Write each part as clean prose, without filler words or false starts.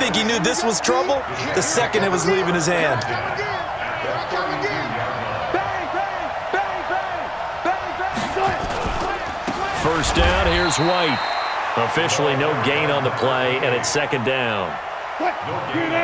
think he knew this was trouble the second it was leaving his hand. First down, here's White. Officially no gain on the play, and it's second down.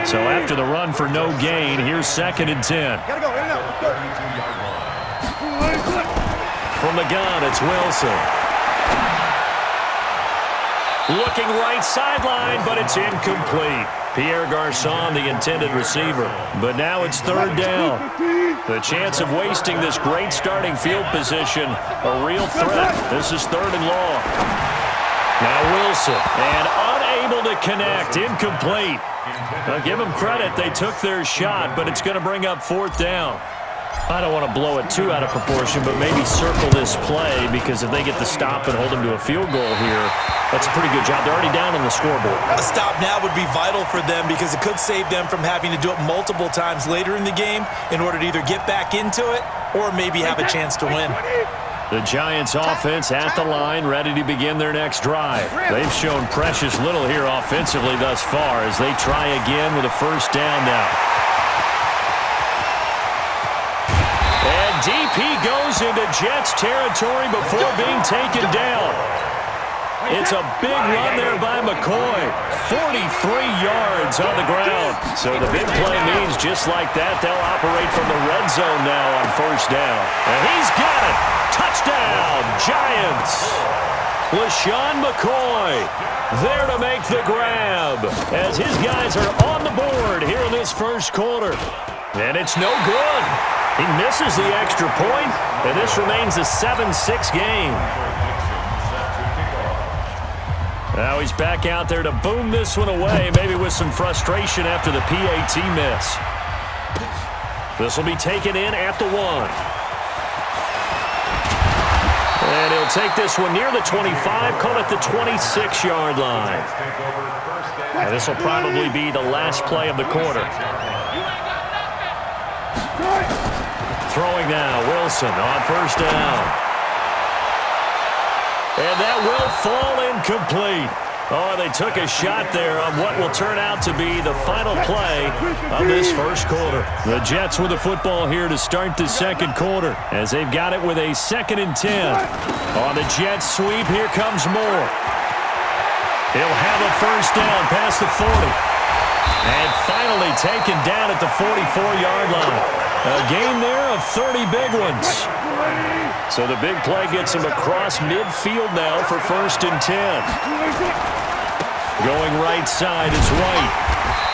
So after the run for no gain, here's 2nd and 10. From the gun, it's Wilson. Looking right sideline, but it's incomplete. Pierre Garçon, the intended receiver. But now it's 3rd down. The chance of wasting this great starting field position, a real threat. This is 3rd and long. Now Wilson, and unable to connect, incomplete. Now give them credit, they took their shot, but it's going to bring up 4th down. I don't want to blow it too out of proportion, but maybe circle this play, because if they get the stop and hold them to a field goal here, that's a pretty good job. They're already down on the scoreboard. A stop now would be vital for them, because it could save them from having to do it multiple times later in the game in order to either get back into it or maybe have a chance to win. The Giants offense at the line, ready to begin their next drive. They've shown precious little here offensively thus far as they try again with a 1st down now. And deep he goes into Jets territory before being taken down. It's a big run there by McCoy. 43 yards on the ground. So the big play means just like that, they'll operate from the red zone now on 1st down. And he's got it. Touchdown, Giants. LaShawn McCoy there to make the grab as his guys are on the board here in this 1st quarter. And it's no good. He misses the extra point, and this remains a 7-6 game. Now he's back out there to boom this one away, maybe with some frustration after the PAT miss. This will be taken in at the 1. And he'll take this one near the 25, call it the 26-yard line. And this will probably be the last play of the quarter. Throwing now, Wilson on 1st down. And that will fall incomplete. Oh, they took a shot there on what will turn out to be the final play of this 1st quarter. The Jets with the football here to start the 2nd quarter as they've got it with a 2nd and 10. On the Jets sweep, here comes Moore. He'll have a 1st down past the 40. And finally taken down at the 44-yard line. A gain there of 30 big ones. So the big play gets him across midfield now for 1st and 10. Going right side is White.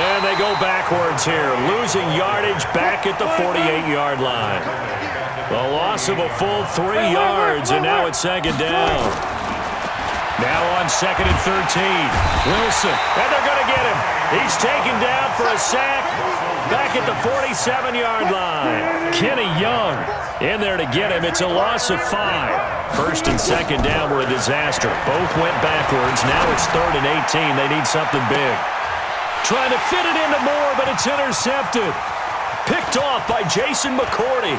And they go backwards here, losing yardage back at the 48-yard line. A loss of a full 3 yards, and now it's 2nd down. Now on 2nd and 13. Wilson, and they're going to get him. He's taken down for a sack back at the 47-yard line. Kenny Young in there to get him. It's a loss of 5. 1st and 2nd down were a disaster. Both went backwards. Now it's 3rd and 18. They need something big. Trying to fit it into Moore, but it's intercepted. Picked off by Jason McCourty.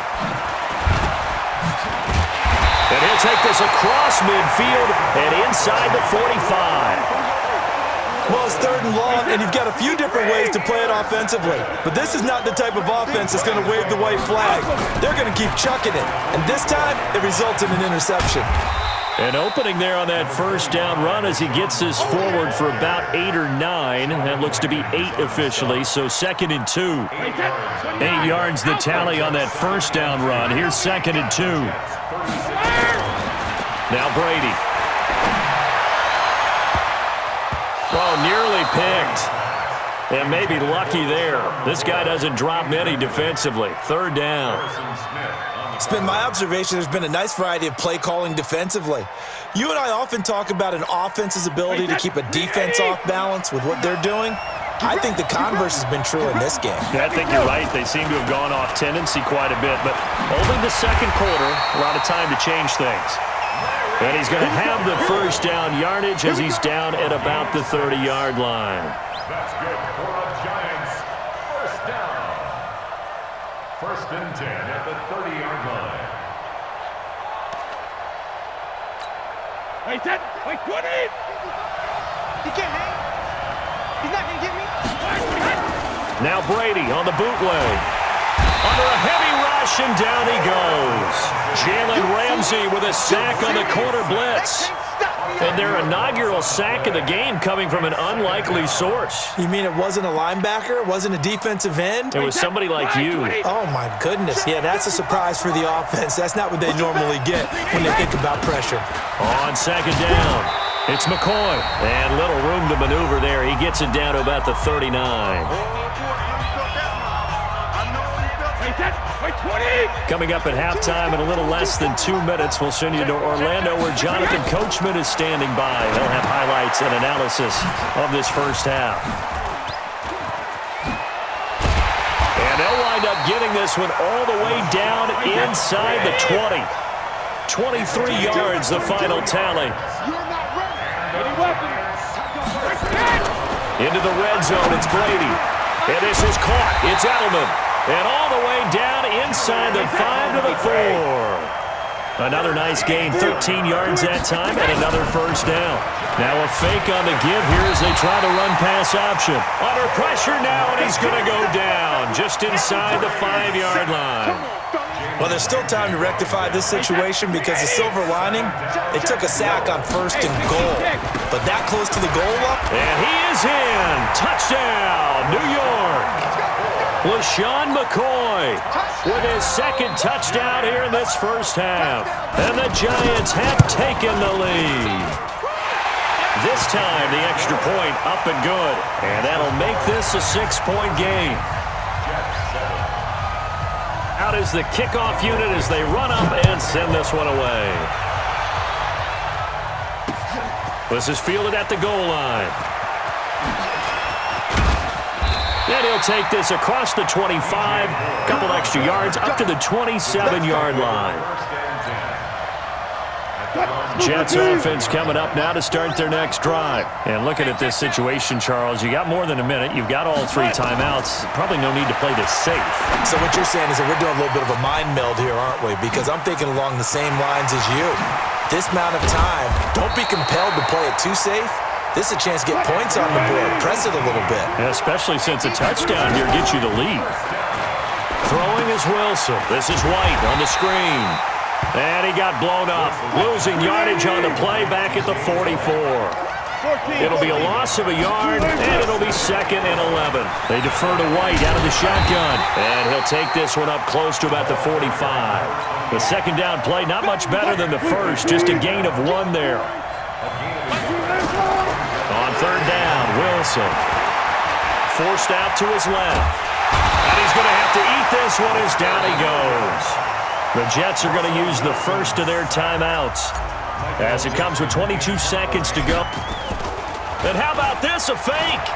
And he'll take this across midfield and inside the 45. Well, it's 3rd and long, and you've got a few different ways to play it offensively. But this is not the type of offense that's going to wave the white flag. They're going to keep chucking it. And this time, it results in an interception. An opening there on that 1st down run as he gets this forward for about 8 or 9. That looks to be 8 officially, so 2nd and 2. 8 yards the tally on that 1st down run. Here's 2nd and 2. Now Brady. Oh, nearly picked. And maybe lucky there. This guy doesn't drop many defensively. 3rd down. It's been my observation there's been a nice variety of play calling defensively. You and I often talk about an offense's ability to keep a defense off balance with what they're doing. I think the converse has been true in this game. Yeah, I think you're right. They seem to have gone off tendency quite a bit. But only the 2nd quarter, a lot of time to change things. And he's going to have the 1st down yardage as he's down at about the 30-yard line. That's good for the Giants. 1st down. 1st and 10 at the 30-yard line. Wait, 20! He can't hang. He's not going to get me. Now Brady on the bootleg. Under a heavy rush, and down he goes. Jalen Ramsey with a sack on the corner blitz. And their inaugural sack of the game coming from an unlikely source. You mean it wasn't a linebacker? It wasn't a defensive end? It was somebody like you. Oh, my goodness. Yeah, that's a surprise for the offense. That's not what they normally get when they think about pressure. On second down, it's McCoy. And little room to maneuver there. He gets it down to about the 39. Coming up at halftime in a little less than 2 minutes, we'll send you to Orlando where Jonathan Coachman is standing by. They'll have highlights and analysis of this first half. And they'll wind up getting this one all the way down inside the 20. 23 yards, the final tally. Into the red zone, it's Brady. And this is caught. It's Edelman. And all the way down inside the 5 to the 4. Another nice gain, 13 yards that time, and another first down. Now a fake on the give here as they try the run-pass option. Under pressure now, and he's going to go down just inside the 5-yard line. Well, there's still time to rectify this situation because the silver lining, they took a sack on 1st and goal. But that close to the goal line. And he is in. Touchdown, New York. LaShawn McCoy with his second touchdown here in this first half. And the Giants have taken the lead. This time, the extra point up and good. And that'll make this a 6-point game. Out is the kickoff unit as they run up and send this one away. This is fielded at the goal line. And he'll take this across the 25, a couple extra yards, up to the 27-yard line. Jets offense coming up now to start their next drive. And looking at this situation, Charles, you got more than a minute. You've got all 3 timeouts. Probably no need to play this safe. So what you're saying is that we're doing a little bit of a mind meld here, aren't we? Because I'm thinking along the same lines as you. This amount of time, don't be compelled to play it too safe. This is a chance to get points on the board. Press it a little bit. Yeah, especially since a touchdown here gets you the lead. Throwing is Wilson. This is White on the screen. And he got blown up. Losing yardage on the play back at the 44. It'll be a loss of a yard, and it'll be 2nd and 11. They defer to White out of the shotgun. And he'll take this one up close to about the 45. The second down play, not much better than the first. Just a gain of 1 there. On 3rd down, Wilson. Forced out to his left. And he's going to have to eat this one as down he goes. The Jets are going to use the first of their timeouts as it comes with 22 seconds to go. And how about this, a fake?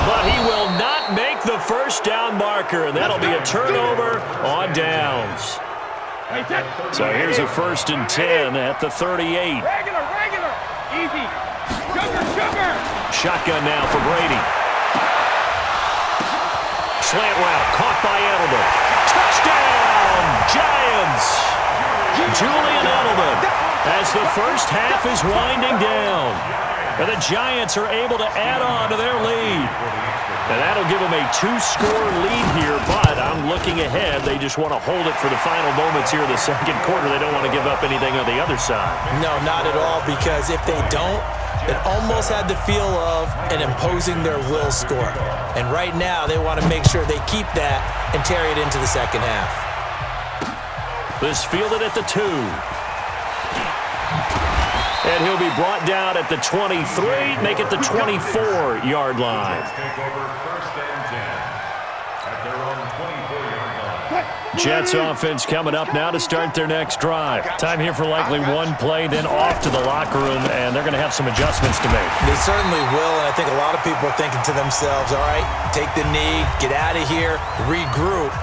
But he will not make the first down marker, and that'll be a turnover on downs. So here's a 1st and 10 at the 38. Regular. Easy. Sugar. Shotgun now for Brady. Slant route caught by Edelman. Touchdown, Giants! Julian Edelman as the first half is winding down. And the Giants are able to add on to their lead. And that'll give them a 2-score lead here, but I'm looking ahead. They just want to hold it for the final moments here in the second quarter. They don't want to give up anything on the other side. No, not at all, because if they don't, it almost had the feel of an imposing their will score. And right now, they want to make sure they keep that and carry it into the second half. This fielded at the 2. And he'll be brought down at the 23, make it the 24-yard line. Jets offense coming up now to start their next drive. Time here for likely 1 play, then off to the locker room, and they're going to have some adjustments to make. They certainly will, and I think a lot of people are thinking to themselves, all right, take the knee, get out of here, regroup.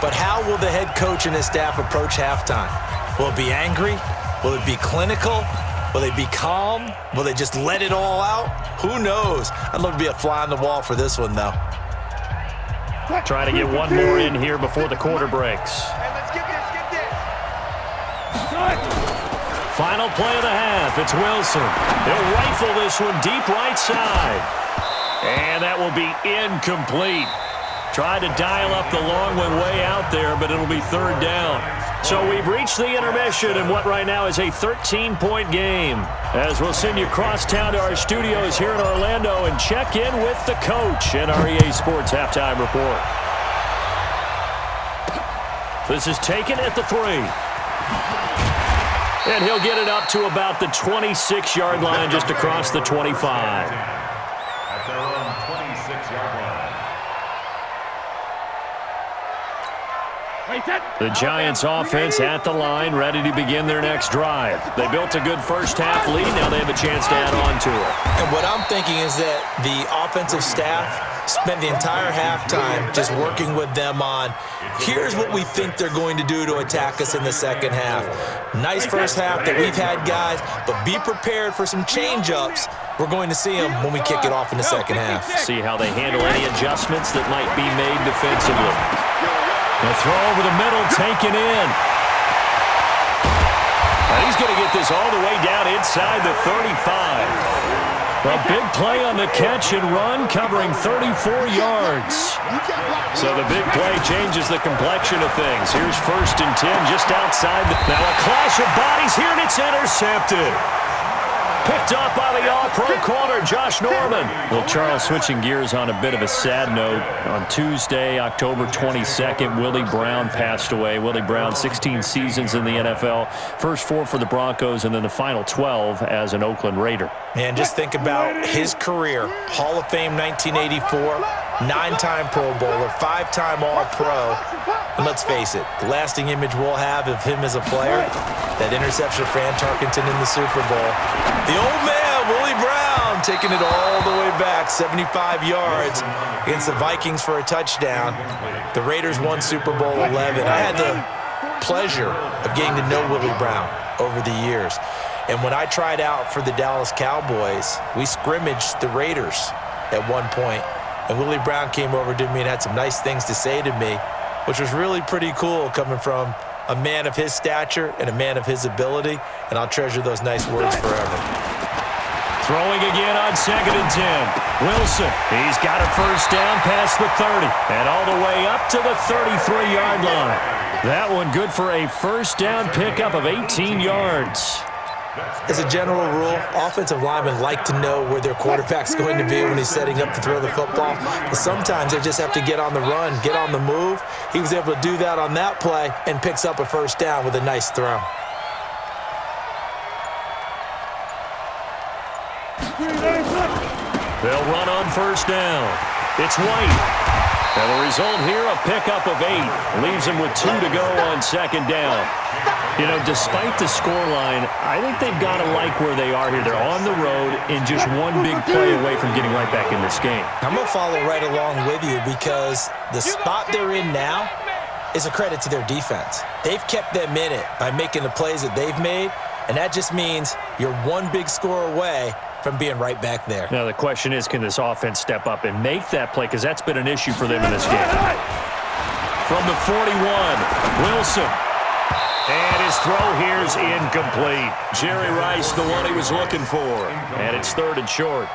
But how will the head coach and his staff approach halftime? Will it be angry? Will it be clinical? Will they be calm? Will they just let it all out? Who knows? I'd love to be a fly on the wall for this one, though. Trying to get 1 more in here before the quarter breaks. Final play of the half. It's Wilson. They'll rifle this one deep right side. And that will be incomplete. Tried to dial up the long one way out there, but it'll be third down. So we've reached the intermission in what right now is a 13-point game. As we'll send you across town to our studios here in Orlando and check in with the coach in our EA Sports Halftime Report. This is taken at the 3. And he'll get it up to about the 26-yard line, just across the 25. At their own 26-yard line. The Giants offense at the line, ready to begin their next drive. They built a good first half lead. Now they have a chance to add on to it. And what I'm thinking is that the offensive staff spent the entire halftime just working with them on, here's what we think they're going to do to attack us in the second half. Nice first half that we've had, guys, but be prepared for some change-ups. We're going to see them when we kick it off in the second half. See how they handle any adjustments that might be made defensively. The throw over the middle, taken in. And he's going to get this all the way down inside the 35. A big play on the catch and run, covering 34 yards. So the big play changes the complexion of things. Here's 1st and 10 just outside. Now a clash of bodies here, and it's intercepted. Picked up by the all-pro corner, Josh Norman. Well, Charles, switching gears on a bit of a sad note. On Tuesday, October 22nd, Willie Brown passed away. Willie Brown, 16 seasons in the NFL. First 4 for the Broncos, and then the final 12 as an Oakland Raider. Man, just think about his career. Hall of Fame 1984, 9-time Pro Bowler, 5-time All-Pro. And let's face it, the lasting image we'll have of him as a player, that interception of Fran Tarkenton in the Super Bowl. The old man, Willie Brown, taking it all the way back, 75 yards against the Vikings for a touchdown. The Raiders won Super Bowl 11. I had the pleasure of getting to know Willie Brown over the years. And when I tried out for the Dallas Cowboys, we scrimmaged the Raiders at one point. And Willie Brown came over to me and had some nice things to say to me, which was really pretty cool coming from a man of his stature and a man of his ability, and I'll treasure those nice words forever. Throwing again on 2nd and 10. Wilson, he's got a first down past the 30 and all the way up to the 33-yard line. That one good for a first down pickup of 18 yards. As a general rule, offensive linemen like to know where their quarterback's going to be when he's setting up to throw the football. But sometimes they just have to get on the run, get on the move. He was able to do that on that play and picks up a first down with a nice throw. They'll run on first down. It's White. And the result here, a pickup of 8. Leaves him with 2 to go on 2nd down. You know, despite the scoreline, I think they've got to like where they are here. They're on the road and just one big play away from getting right back in this game. I'm going to follow right along with you because the spot they're in now is a credit to their defense. They've kept them in it by making the plays that they've made, and that just means you're one big score away from being right back there. Now the question is, can this offense step up and make that play? Because that's been an issue for them in this game. From the 41, Wilson. And his throw here is incomplete. Jerry Rice, the one he was looking for. And it's 3rd and short.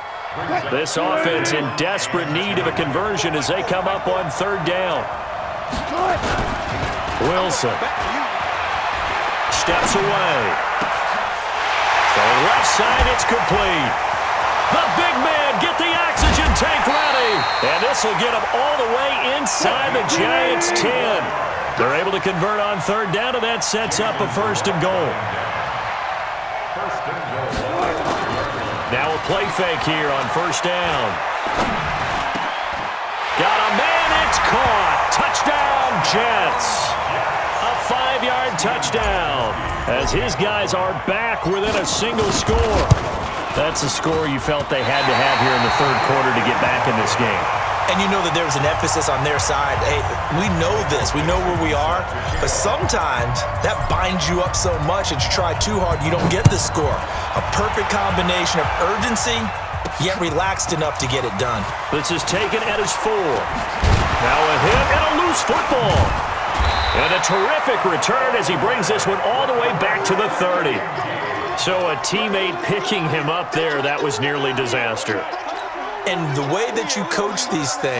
This offense in desperate need of a conversion as they come up on 3rd down. Wilson steps away. So left side, it's complete. The big man, get the oxygen tank ready. And this will get him all the way inside the Giants' 10. They're able to convert on 3rd down, and that sets up a 1st and goal. Now a play fake here on 1st down. Got a man, it's caught. Touchdown, Jets. A 5-yard touchdown as his guys are back within a single score. That's a score you felt they had to have here in the 3rd quarter to get back in this game. And you know that there was an emphasis on their side. Hey, we know this. We know where we are. But sometimes that binds you up so much that you try too hard, you don't get the score. A perfect combination of urgency, yet relaxed enough to get it done. This is taken at his 4. Now a hit and a loose football. And a terrific return as he brings this one all the way back to the 30. So a teammate picking him up there, that was nearly disaster. And the way that you coach these things,